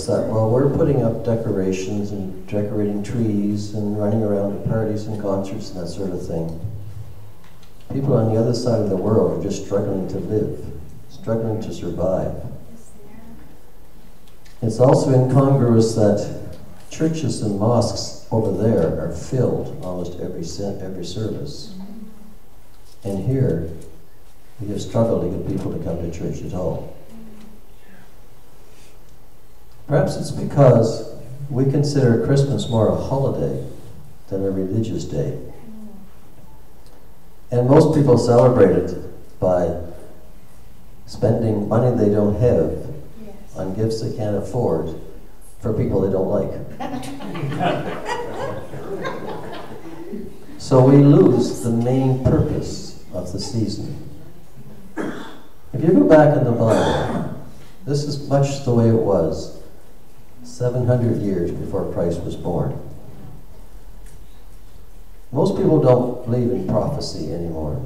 That while we're putting up decorations and decorating trees and running around to parties and concerts and that sort of thing, people on the other side of the world are just struggling to live, struggling to survive. It's also incongruous that churches and mosques over there are filled almost every service. And here, we have struggled to get people to come to church at all. Perhaps it's because we consider Christmas more a holiday than a religious day. And most people celebrate it by spending money they don't have on gifts they can't afford for people they don't like. So we lose the main purpose of the season. If you go back in the Bible, this is much the way it was 700 years before Christ was born. Most people don't believe in prophecy anymore,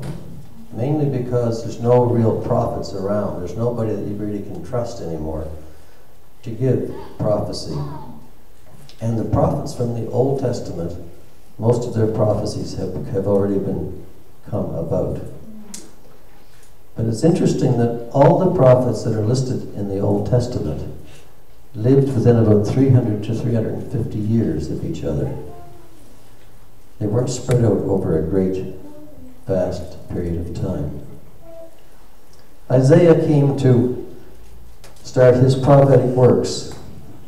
mainly because there's no real prophets around. There's nobody that you really can trust anymore to give prophecy. And the prophets from the Old Testament, most of their prophecies have already come about. But it's interesting that all the prophets that are listed in the Old Testament lived within about 300 to 350 years of each other. They weren't spread out over a great, vast period of time. Isaiah came to start his prophetic works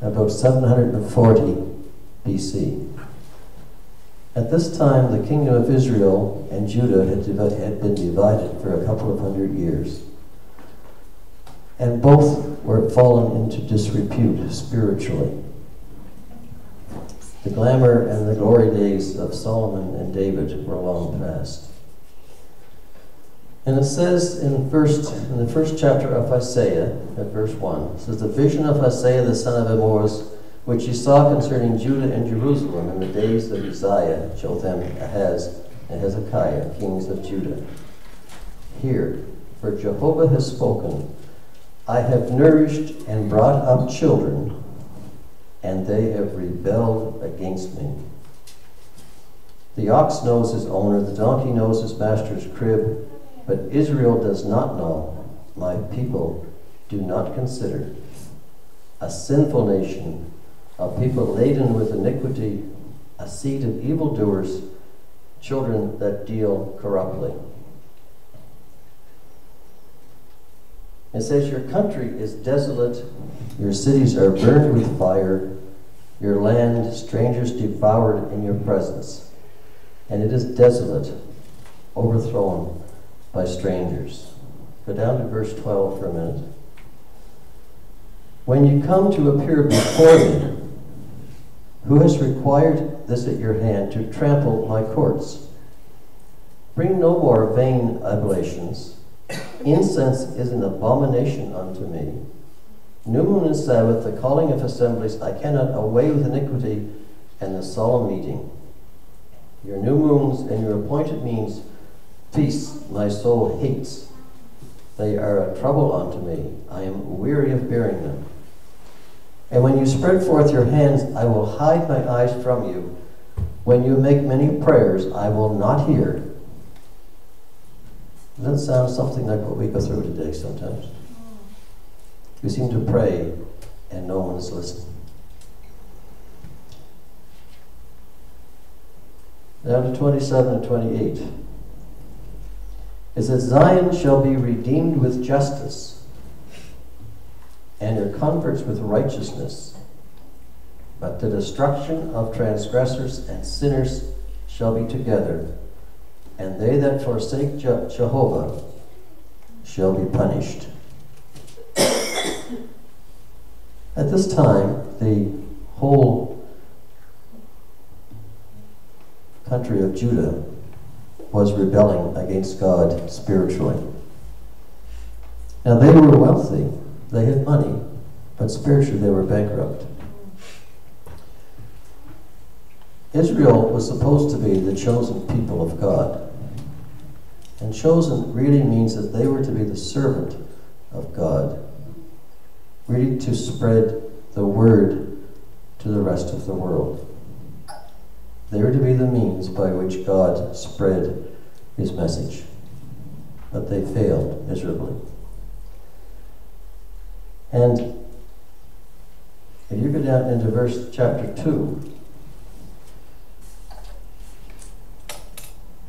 about 740 BC. At this time, the kingdom of Israel and Judah had been divided for a couple of hundred years. And both were fallen into disrepute spiritually. The glamour and the glory days of Solomon and David were long past. And it says in the first chapter of Isaiah, at verse 1, it says, "The vision of Isaiah the son of Amoz, which he saw concerning Judah and Jerusalem in the days of Uzziah, Jotham, Ahaz, and Hezekiah, kings of Judah. Hear, for Jehovah has spoken, I have nourished and brought up children, and they have rebelled against me. The ox knows his owner, the donkey knows his master's crib, but Israel does not know, my people do not consider. A sinful nation, a people laden with iniquity, a seed of evildoers, children that deal corruptly." It says, "Your country is desolate, your cities are burned with fire, your land strangers devoured in your presence, and it is desolate, overthrown by strangers." Go down to verse 12 for a minute. "When you come to appear before me, who has required this at your hand to trample my courts? Bring no more vain oblations. Incense is an abomination unto me. New moon and Sabbath, the calling of assemblies, I cannot away with iniquity, and the solemn meeting. Your new moons and your appointed means, feasts my soul hates. They are a trouble unto me. I am weary of bearing them. And when you spread forth your hands, I will hide my eyes from you. When you make many prayers, I will not hear." Does that sound something like what we go through today sometimes? We seem to pray and no one is listening. Down to 27 and 28. It says, "Zion shall be redeemed with justice, and her converts with righteousness. But the destruction of transgressors and sinners shall be together, and they that forsake Jehovah shall be punished." At this time, the whole country of Judah was rebelling against God spiritually. Now they were wealthy, they had money, but spiritually they were bankrupt. Israel was supposed to be the chosen people of God. And chosen really means that they were to be the servant of God, really to spread the word to the rest of the world. They were to be the means by which God spread his message. But they failed miserably. And if you go down into chapter 2,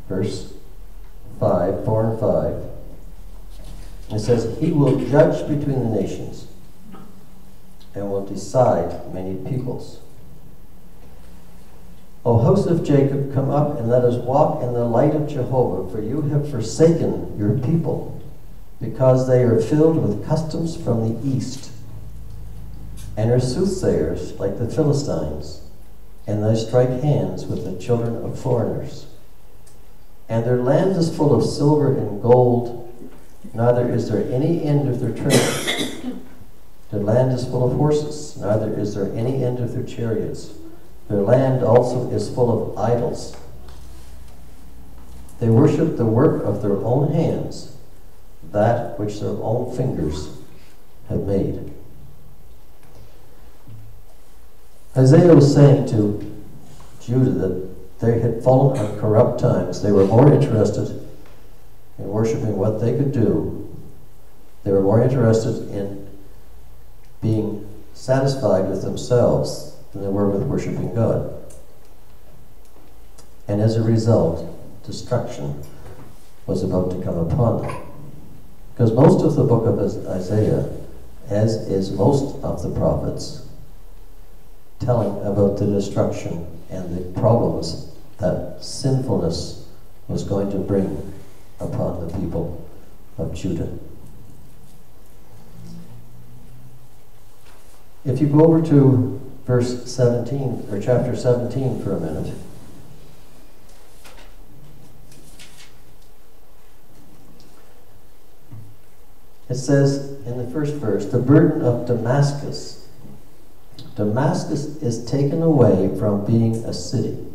verse 5, 4 and 5, it says, he will judge between the nations and will decide many peoples. O house of Jacob, come up and let us walk in the light of Jehovah, for you have forsaken your people, because they are filled with customs from the east, and are soothsayers like the Philistines, and they strike hands with the children of foreigners. And their land is full of silver and gold, neither is there any end of their treasure. Their land is full of horses, neither is there any end of their chariots. Their land also is full of idols. They worship the work of their own hands, that which their own fingers have made. Isaiah was saying to Judah that they had fallen on corrupt times. They were more interested in worshiping what they could do. They were more interested in being satisfied with themselves than they were with worshiping God. And as a result, destruction was about to come upon them. Because most of the book of Isaiah, as is most of the prophets, telling about the destruction and the problems that sinfulness was going to bring upon the people of Judah. If you go over to verse 17, or chapter 17 for a minute, it says in the first verse, the burden of Damascus. Damascus is taken away from being a city,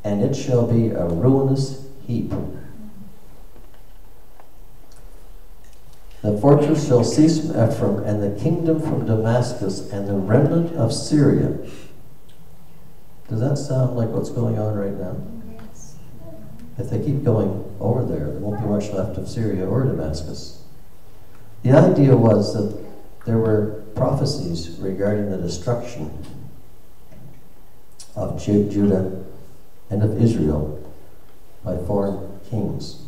and it shall be a ruinous heap. The fortress shall cease from Ephraim, and the kingdom from Damascus, and the remnant of Syria. Does that sound like what's going on right now? Yes. If they keep going over there won't be much left of Syria or Damascus. The idea was that there were prophecies regarding the destruction of Judah and of Israel by foreign kings.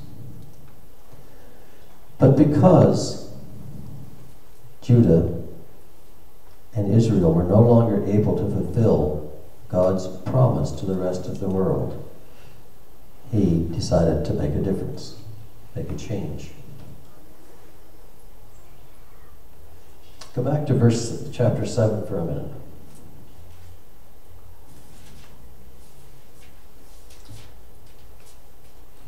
But because Judah and Israel were no longer able to fulfill God's promise to the rest of the world, he decided to make a difference, make a change. Go back to chapter 7 for a minute.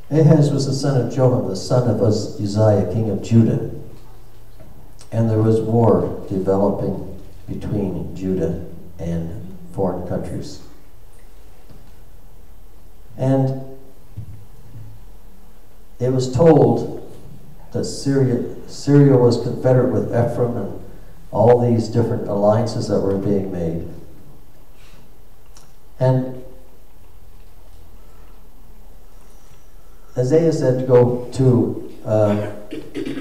Ahaz was the son of Joram, the son of Uzziah, king of Judah. And there was war developing between Judah and foreign countries. And it was told that Syria was confederate with Ephraim and all these different alliances that were being made. And Isaiah said to go to,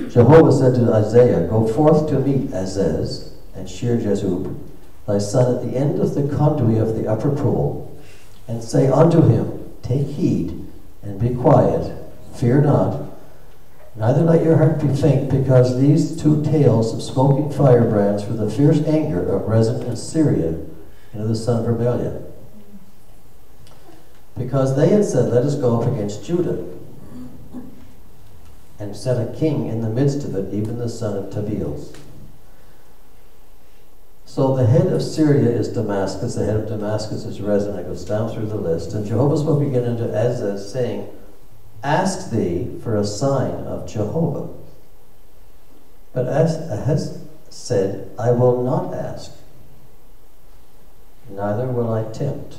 Jehovah said to Isaiah, go forth to meet Azaz and Shir-Jezub, thy son, at the end of the conduit of the upper pool, and say unto him, take heed and be quiet, fear not, neither let your heart be faint, because these two tales of smoking firebrands for the fierce anger of Rezin and Syria and of the son of Rebellion. Because they had said, let us go up against Judah, and set a king in the midst of it, even the son of Tabeels. So the head of Syria is Damascus, the head of Damascus is Rezin. It goes down through the list. And Jehovah spoke again unto Azaz, saying, ask thee for a sign of Jehovah. But Ahaz said, I will not ask, neither will I tempt.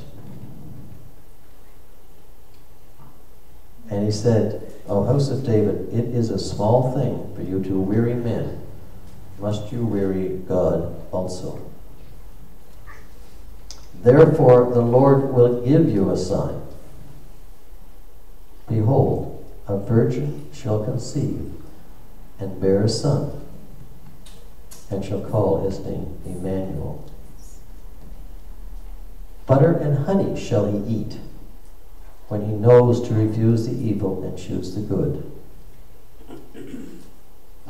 And he said, O house of David, it is a small thing for you to weary men. Must you weary God also? Therefore the Lord will give you a sign. Behold, a virgin shall conceive and bear a son, and shall call his name Emmanuel. Butter and honey shall he eat, when he knows to refuse the evil and choose the good.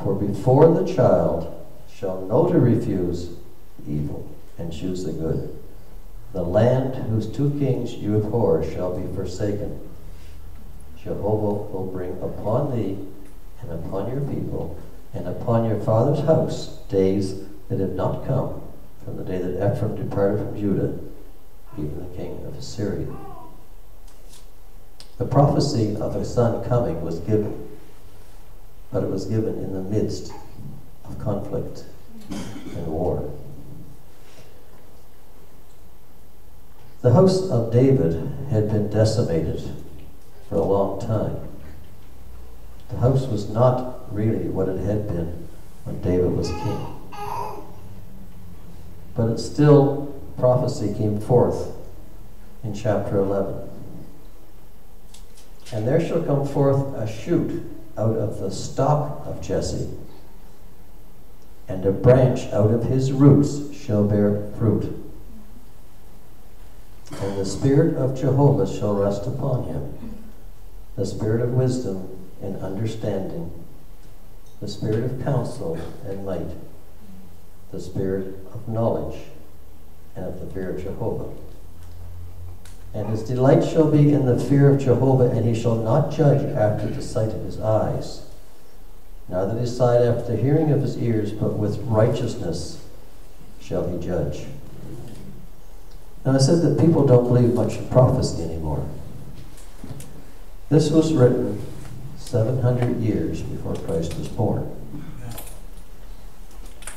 For before the child shall know to refuse the evil and choose the good, the land whose two kings you abhor shall be forsaken. Jehovah will bring upon thee and upon your people and upon your father's house days that have not come from the day that Ephraim departed from Judah, even the king of Assyria. The prophecy of a son coming was given, but it was given in the midst of conflict and war. The house of David had been decimated for a long time. The house was not really what it had been when David was king. But it still, prophecy came forth in chapter 11. And there shall come forth a shoot out of the stock of Jesse, and a branch out of his roots shall bear fruit. And the Spirit of Jehovah shall rest upon him, the Spirit of wisdom and understanding, the Spirit of counsel and might, the Spirit of knowledge and of the fear of Jehovah. And his delight shall be in the fear of Jehovah, and he shall not judge after the sight of his eyes, neither decide after the hearing of his ears, but with righteousness shall he judge. Now, I said that people don't believe much in prophecy anymore. This was written 700 years before Christ was born.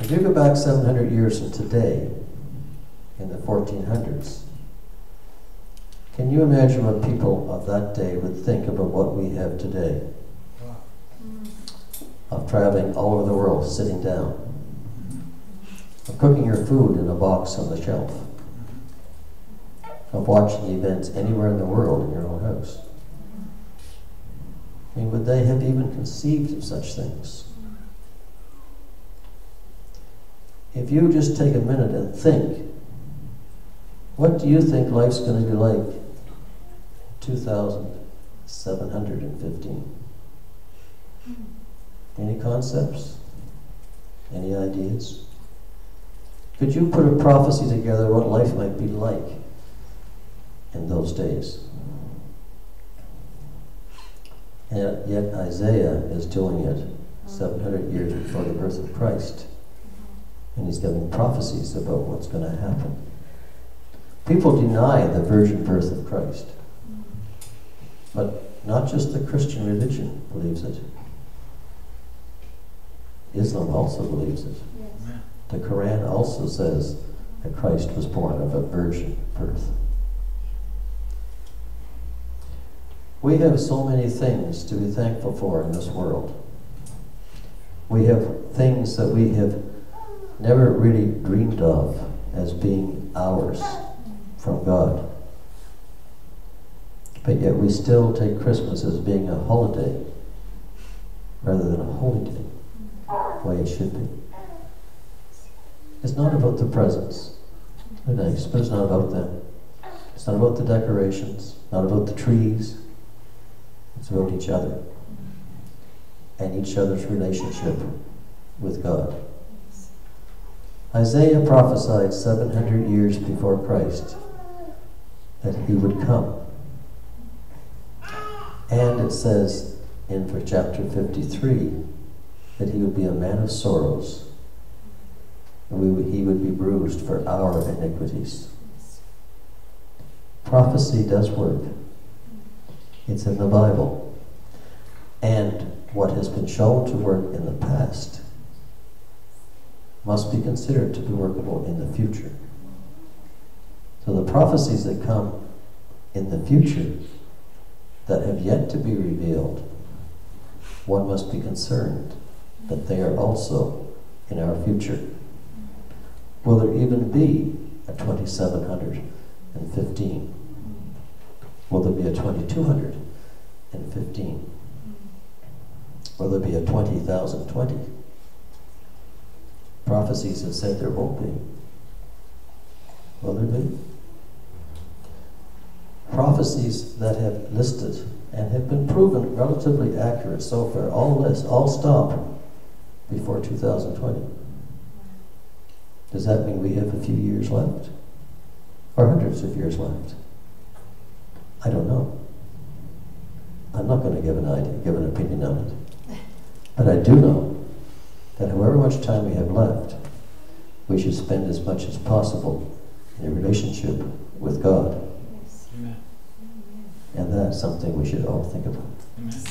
If you go back 700 years from today, in the 1400s, can you imagine what people of that day would think about what we have today? Of traveling all over the world, sitting down, of cooking your food in a box on the shelf, of watching events anywhere in the world in your own house. I mean, would they have even conceived of such things? If you just take a minute and think, what do you think life's going to be like in 2715? Any concepts? Any ideas? Could you put a prophecy together what life might be like in those days? And yet Isaiah is doing it 700 years before the birth of Christ. And he's giving prophecies about what's going to happen. People deny the virgin birth of Christ. But not just the Christian religion believes it. Islam also believes it. Yes. The Quran also says that Christ was born of a virgin birth. We have so many things to be thankful for in this world. We have things that we have never really dreamed of as being ours from God. But yet we still take Christmas as being a holiday rather than a holy day, the way it should be. It's not about the presents. They're nice, but it's not about them. It's not about the decorations, not about the trees. It's about each other and each other's relationship with God. Isaiah prophesied 700 years before Christ that he would come. And it says in chapter 53 that he would be a man of sorrows, and he would be bruised for our iniquities. Prophecy does work. It's in the Bible. And what has been shown to work in the past must be considered to be workable in the future. So the prophecies that come in the future that have yet to be revealed, one must be concerned that they are also in our future. Will there even be a 2700? 2015? Will there be a 2215? Will there be a 20,020? Prophecies have said there won't be. Will there be? Prophecies that have listed and have been proven relatively accurate so far, all stop before 2020. Does that mean we have a few years left? Or hundreds of years left? I don't know. I'm not going to give an opinion on it. But I do know that however much time we have left, we should spend as much as possible in a relationship with God. Amen. And that's something we should all think about. Amen.